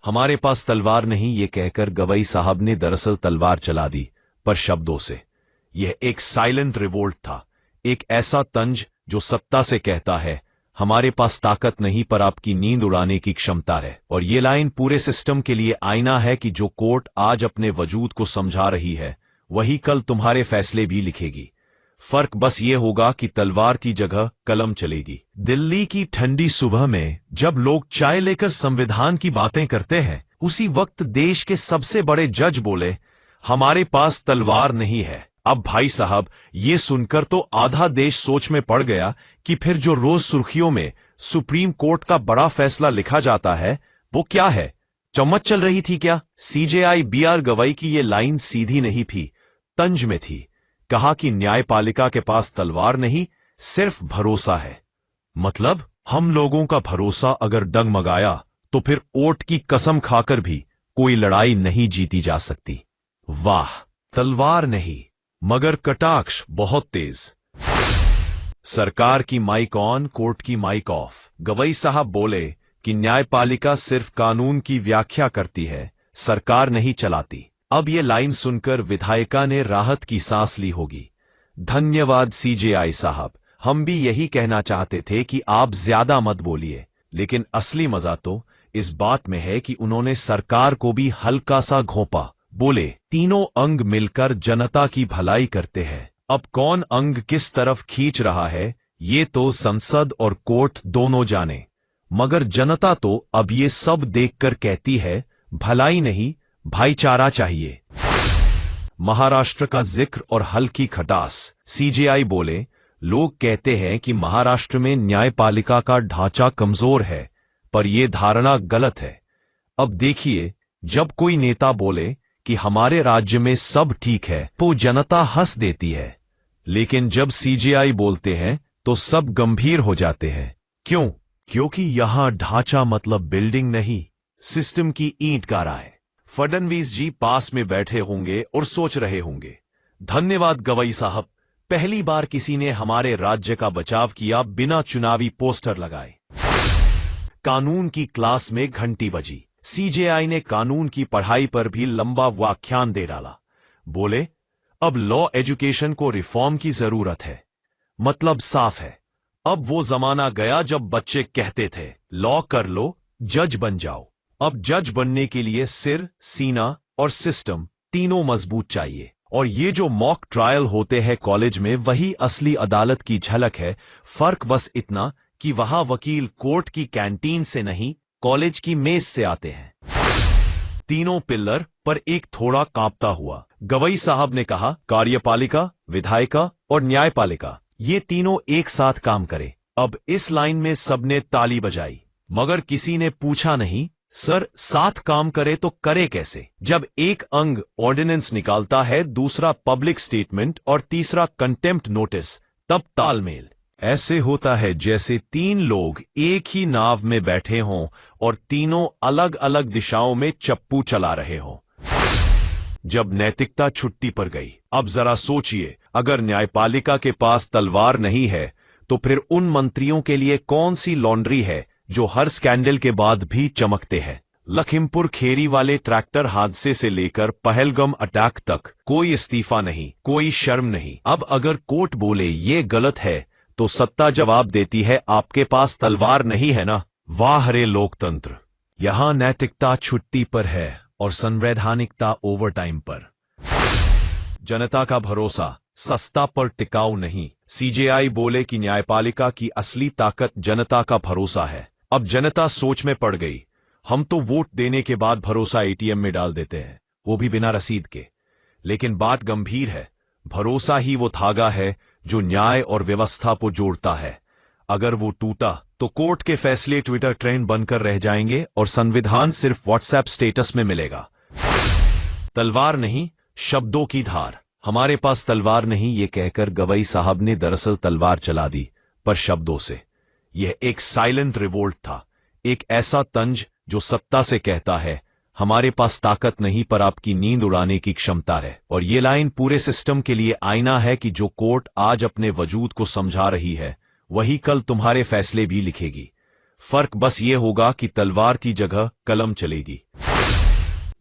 हमारे पास तलवार नहीं, ये कहकर गवई साहब ने दरअसल तलवार चला दी, पर शब्दों से। यह एक साइलेंट रिवोल्ट था, एक ऐसा तंज जो सत्ता से कहता है हमारे पास ताकत नहीं पर आपकी नींद उड़ाने की क्षमता है। और ये लाइन पूरे सिस्टम के लिए आईना है कि जो कोर्ट आज अपने वजूद को समझा रही है वही कल तुम्हारे फैसले भी लिखेगी। फर्क बस ये होगा कि तलवार की जगह कलम चलेगी। दिल्ली की ठंडी सुबह में जब लोग चाय लेकर संविधान की बातें करते हैं, उसी वक्त देश के सबसे बड़े जज बोले हमारे पास तलवार नहीं है। अब भाई साहब, ये सुनकर तो आधा देश सोच में पड़ गया कि फिर जो रोज सुर्खियों में सुप्रीम कोर्ट का बड़ा फैसला लिखा जाता है वो क्या है? चम्मच चल रही थी क्या? सीजेआई बीआर गवई की ये लाइन सीधी नहीं थी, तंज में थी। कहा कि न्यायपालिका के पास तलवार नहीं, सिर्फ भरोसा है। मतलब हम लोगों का भरोसा अगर डगमगाया तो फिर ओट की कसम खाकर भी कोई लड़ाई नहीं जीती जा सकती। वाह, तलवार नहीं मगर कटाक्ष बहुत तेज। सरकार की माइक ऑन, कोर्ट की माइक ऑफ। गवई साहब बोले कि न्यायपालिका सिर्फ कानून की व्याख्या करती है, सरकार नहीं चलाती। अब ये लाइन सुनकर विधायिका ने राहत की सांस ली होगी। धन्यवाद सीजेआई साहब, हम भी यही कहना चाहते थे कि आप ज्यादा मत बोलिए। लेकिन असली मजा तो इस बात में है कि उन्होंने सरकार को भी हल्का सा घोंपा। बोले तीनों अंग मिलकर जनता की भलाई करते हैं। अब कौन अंग किस तरफ खींच रहा है ये तो संसद और कोर्ट दोनों जाने, मगर जनता तो अब ये सब देखकर कहती है भलाई नहीं भाईचारा चाहिए। महाराष्ट्र का जिक्र और हल्की खटास। सीजेआई बोले लोग कहते हैं कि महाराष्ट्र में न्यायपालिका का ढांचा कमजोर है, पर यह धारणा गलत है। अब देखिए, जब कोई नेता बोले कि हमारे राज्य में सब ठीक है तो जनता हंस देती है, लेकिन जब सीजेआई बोलते हैं तो सब गंभीर हो जाते हैं। क्यों? क्योंकि यहां ढांचा मतलब बिल्डिंग नहीं, सिस्टम की ईंट गारा है। फडणवीस जी पास में बैठे होंगे और सोच रहे होंगे धन्यवाद गवई साहब, पहली बार किसी ने हमारे राज्य का बचाव किया बिना चुनावी पोस्टर लगाए। कानून की क्लास में घंटी बजी। सीजेआई ने कानून की पढ़ाई पर भी लंबा व्याख्यान दे डाला। बोले अब लॉ एजुकेशन को रिफॉर्म की जरूरत है। मतलब साफ है, अब वो जमाना गया जब बच्चे कहते थे लॉ कर लो जज बन जाओ। अब जज बनने के लिए सिर, सीना और सिस्टम तीनों मजबूत चाहिए। और ये जो मॉक ट्रायल होते हैं कॉलेज में, वही असली अदालत की झलक है। फर्क बस इतना कि वहां वकील कोर्ट की कैंटीन से नहीं, कॉलेज की मेज से आते हैं। तीनों पिल्लर पर एक थोड़ा कांपता हुआ। गवई साहब ने कहा कार्यपालिका, विधायिका और न्यायपालिका, ये तीनों एक साथ काम करे। अब इस लाइन में सबने ताली बजाई, मगर किसी ने पूछा नहीं सर साथ काम करे तो करे कैसे? जब एक अंग ऑर्डिनेंस निकालता है, दूसरा पब्लिक स्टेटमेंट और तीसरा कंटेम्प्ट नोटिस, तब तालमेल ऐसे होता है जैसे तीन लोग एक ही नाव में बैठे हों और तीनों अलग अलग दिशाओं में चप्पू चला रहे हों। जब नैतिकता छुट्टी पर गई, अब जरा सोचिए, अगर न्यायपालिका के पास तलवार नहीं है तो फिर उन मंत्रियों के लिए कौन सी लॉन्ड्री है जो हर स्कैंडल के बाद भी चमकते हैं? लखीमपुर खेरी वाले ट्रैक्टर हादसे से लेकर पहलगाम अटैक तक कोई इस्तीफा नहीं, कोई शर्म नहीं। अब अगर कोर्ट बोले ये गलत है तो सत्ता जवाब देती है आपके पास तलवार नहीं है ना। वाह रे लोकतंत्र, यहां नैतिकता छुट्टी पर है और संवैधानिकता ओवरटाइम पर। जनता का भरोसा सस्ता पर टिकाऊ नहीं। सीजेआई बोले कि न्यायपालिका की असली ताकत जनता का भरोसा है। अब जनता सोच में पड़ गई। हम तो वोट देने के बाद भरोसा एटीएम में डाल देते हैं, वो भी बिना रसीद के। लेकिन बात गंभीर है, भरोसा ही वो धागा है जो न्याय और व्यवस्था को जोड़ता है। अगर वो टूटा तो कोर्ट के फैसले ट्विटर ट्रेंड बनकर रह जाएंगे और संविधान सिर्फ व्हाट्सएप स्टेटस में मिलेगा। तलवार नहीं, शब्दों की धार। हमारे पास तलवार नहीं, ये कहकर गवई साहब ने दरअसल तलवार चला दी, पर शब्दों से। यह एक साइलेंट रिवोल्ट था, एक ऐसा तंज जो सत्ता से कहता है हमारे पास ताकत नहीं पर आपकी नींद उड़ाने की क्षमता है। और ये लाइन पूरे सिस्टम के लिए आईना है कि जो कोर्ट आज अपने वजूद को समझा रही है वही कल तुम्हारे फैसले भी लिखेगी। फर्क बस ये होगा कि तलवार की जगह कलम चलेगी।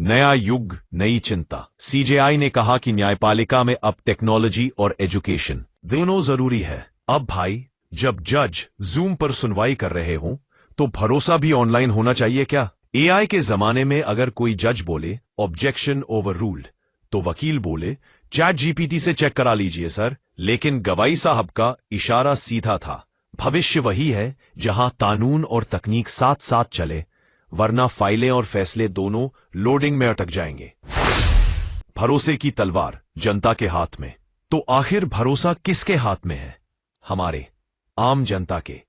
नया युग, नई चिंता। सीजेआई ने कहा कि न्यायपालिका में अब टेक्नोलॉजी और एजुकेशन दोनों जरूरी है। अब भाई, जब जज जूम पर सुनवाई कर रहे हों, तो भरोसा भी ऑनलाइन होना चाहिए क्या? एआई के जमाने में अगर कोई जज बोले ऑब्जेक्शन ओवर रूल्ड, तो वकील बोले चैट जीपीटी से चेक करा लीजिए सर। लेकिन गवाई साहब का इशारा सीधा था, भविष्य वही है जहां कानून और तकनीक साथ साथ चले, वरना फाइलें और फैसले दोनों लोडिंग में अटक जाएंगे। भरोसे की तलवार जनता के हाथ में। तो आखिर भरोसा किसके हाथ में है? हमारे आम जनता के।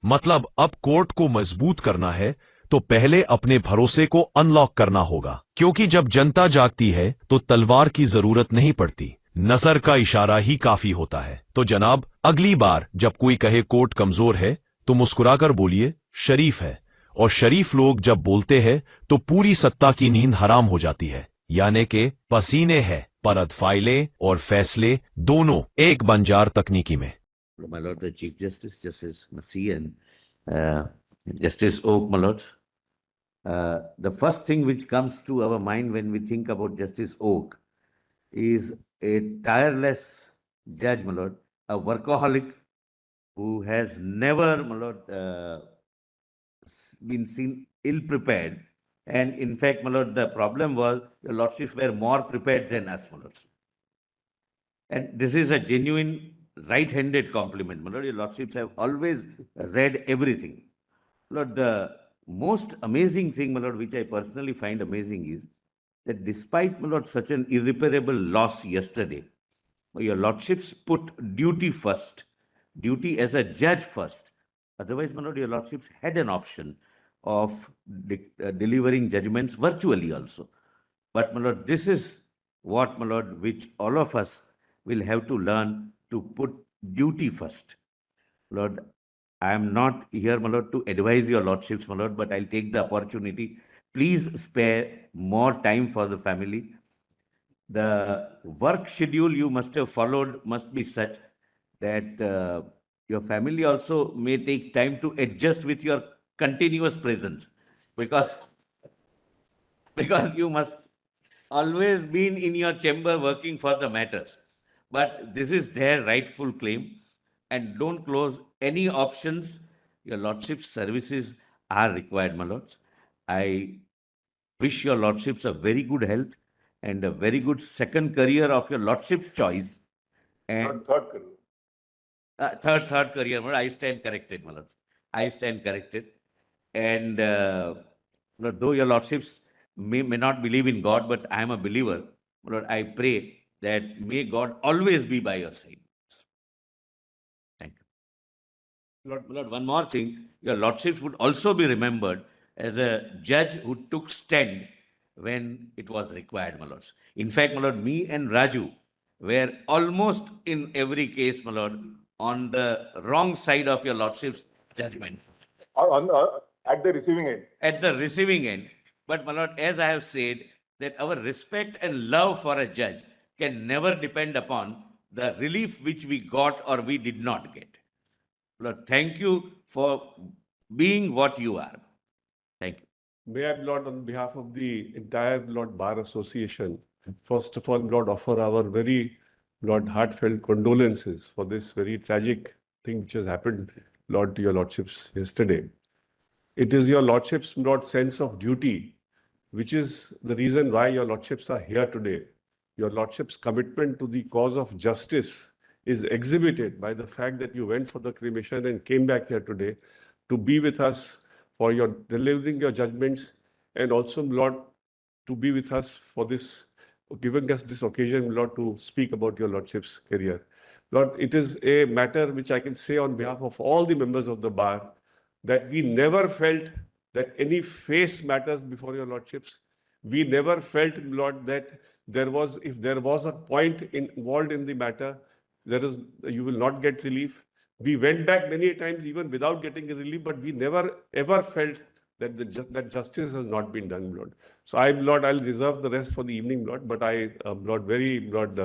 मतलब अब कोर्ट को मजबूत करना है तो पहले अपने भरोसे को अनलॉक करना होगा, क्योंकि जब जनता जागती है तो तलवार की जरूरत नहीं पड़ती, नजर का इशारा ही काफी होता है। तो जनाब, अगली बार जब कोई कहे कोर्ट कमजोर है तो मुस्कुराकर बोलिए शरीफ है। और शरीफ लोग जब बोलते हैं तो पूरी सत्ता की नींद हराम हो जाती है, यानी के पसीने है परत फाइलें और फैसले दोनों एक बंजार तकनीकी में। My Lord, the Chief Justice, Justice Masih and Justice Oak, my Lord. The first thing which comes to our mind when we think about Justice Oak is a tireless judge, my Lord, a workaholic who has never, my Lord, been seen ill-prepared. And in fact, my Lord, the problem was your Lordships were more prepared than us, my Lord. And this is a genuine right-handed compliment, my Lord. Your Lordships have always read everything. Lord, the most amazing thing, my Lord, which I personally find amazing is that despite, my Lord, such an irreparable loss yesterday, your Lordships put duty first, duty as a judge first. Otherwise, my Lord, your Lordships had an option of delivering judgments virtually also. But, my Lord, this is what, my Lord, which all of us will have to learn to put duty first. Lord, I am not here, my Lord, to advise your Lordships, my Lord, but I'll take the opportunity. Please spare more time for the family. The work schedule you must have followed must be such that your family also may take time to adjust with your continuous presence, because you must always been in your chamber working for the matters. But this is their rightful claim, and don't close any options. Your Lordship's services are required, my Lords. I wish your Lordships a very good health and a very good second career of your Lordship's choice. And third career. Third career, my Lord. I stand corrected, my Lords. I stand corrected. And though your Lordships may not believe in God, but I am a believer, my Lord, I pray that may God always be by your side. Thank you. My Lord, one more thing. Your Lordships would also be remembered as a judge who took stand when it was required, my Lords. In fact, my Lord, me and Raju were almost in every case, my Lord, on the wrong side of your Lordship's judgment. At the receiving end. At the receiving end. But, my Lord, as I have said, that our respect and love for a judge can never depend upon the relief which we got or we did not get. Lord, thank you for being what you are. Thank you. May I, Lord, on behalf of the entire Lord Bar Association, first of all, Lord, offer our very, Lord, heartfelt condolences for this very tragic thing which has happened, Lord, to your Lordships yesterday. It is your Lordship's, Lord, sense of duty, which is the reason why your Lordships are here today. Your Lordship's commitment to the cause of justice is exhibited by the fact that you went for the cremation and came back here today to be with us for your delivering your judgments, and also, Lord, to be with us for this, giving us this occasion, Lord, to speak about your Lordship's career. Lord, it is a matter which I can say on behalf of all the members of the bar that we never felt that any face matters before your Lordships. We never felt, Lord, that if there was a point involved in the matter, you will not get relief. We went back many times even without getting a relief, but we never ever felt that that justice has not been done, Lord. So Lord, I'll reserve the rest for the evening, Lord, but I, Lord, very, Lord,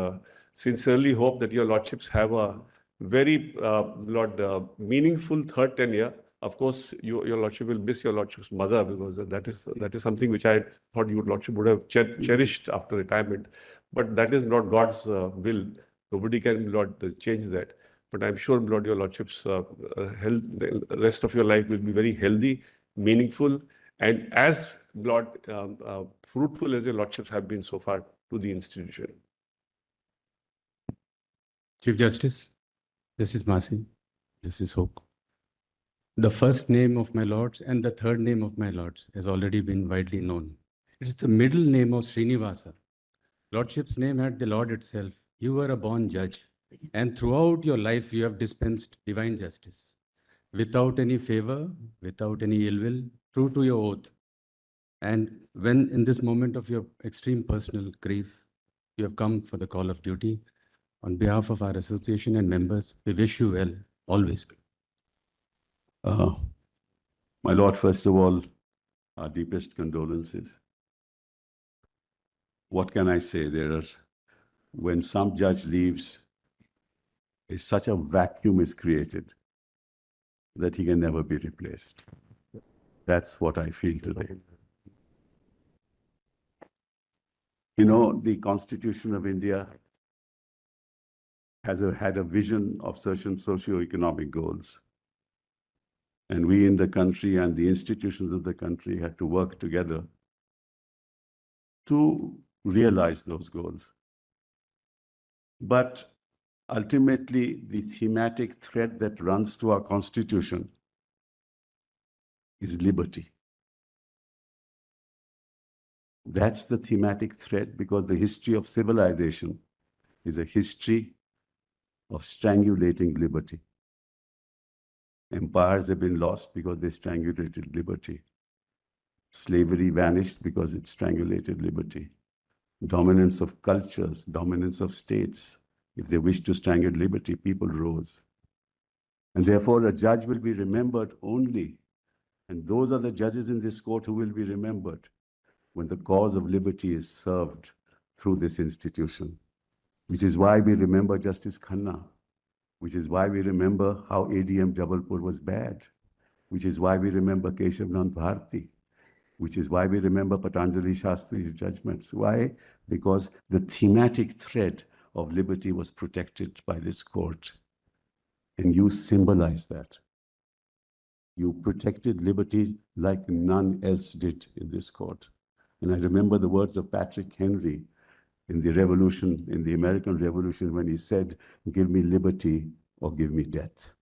sincerely hope that your Lordships have a very, Lord, meaningful third tenure, Of course, your lordship will miss your lordship's mother, because that is something which I thought your lordship would have cherished after retirement. But that is not God's will. Nobody can, Lord, change that. But I'm sure, Lord, your lordship's health, the rest of your life will be very healthy, meaningful, and as, Lord, fruitful as your lordships have been so far to the institution. Chief Justice, this is Masi, this is Hoke. The first name of my lords and the third name of my lords has already been widely known. It is the middle name of Srinivasa. Lordship's name had the Lord itself. You were a born judge, and throughout your life you have dispensed divine justice. Without any favor, without any ill will, true to your oath. And when in this moment of your extreme personal grief, you have come for the call of duty, on behalf of our association and members, we wish you well, always. My Lord, first of all, our deepest condolences. What can I say? When some judge leaves, such a vacuum is created that he can never be replaced. That's what I feel today. You know, the Constitution of India has had a vision of certain socio-economic goals. And we in the country and the institutions of the country had to work together to realize those goals. But ultimately, the thematic thread that runs through our Constitution is liberty. That's the thematic thread, because the history of civilization is a history of strangulating liberty. Empires have been lost because they strangulated liberty. Slavery vanished because it strangulated liberty. Dominance of cultures, dominance of states. If they wished to strangle liberty, people rose. And therefore, a judge will be remembered only, and those are the judges in this court who will be remembered, when the cause of liberty is served through this institution. Which is why we remember Justice Khanna. Which is why we remember how ADM Jabalpur was bad. Which is why we remember Keshav Nand Bharti. Which is why we remember Patanjali Shastri's judgments. Why? Because the thematic thread of liberty was protected by this court. And you symbolize that. You protected liberty like none else did in this court. And I remember the words of Patrick Henry in the Revolution, in the American Revolution, when he said, "Give me liberty or give me death."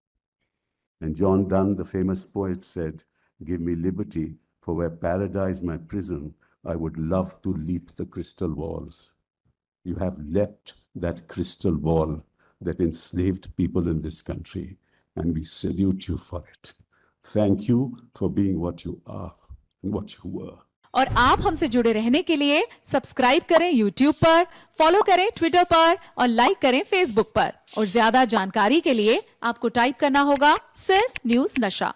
And John Donne, the famous poet, said, "Give me liberty, for where paradise my prison, I would love to leap the crystal walls." You have leapt that crystal wall that enslaved people in this country, and we salute you for it. Thank you for being what you are and what you were. और आप हमसे जुड़े रहने के लिए subscribe करें YouTube पर, follow करें Twitter पर और लाइक करें Facebook पर। और ज्यादा जानकारी के लिए आपको टाइप करना होगा सिर्फ न्यूज़ नशा।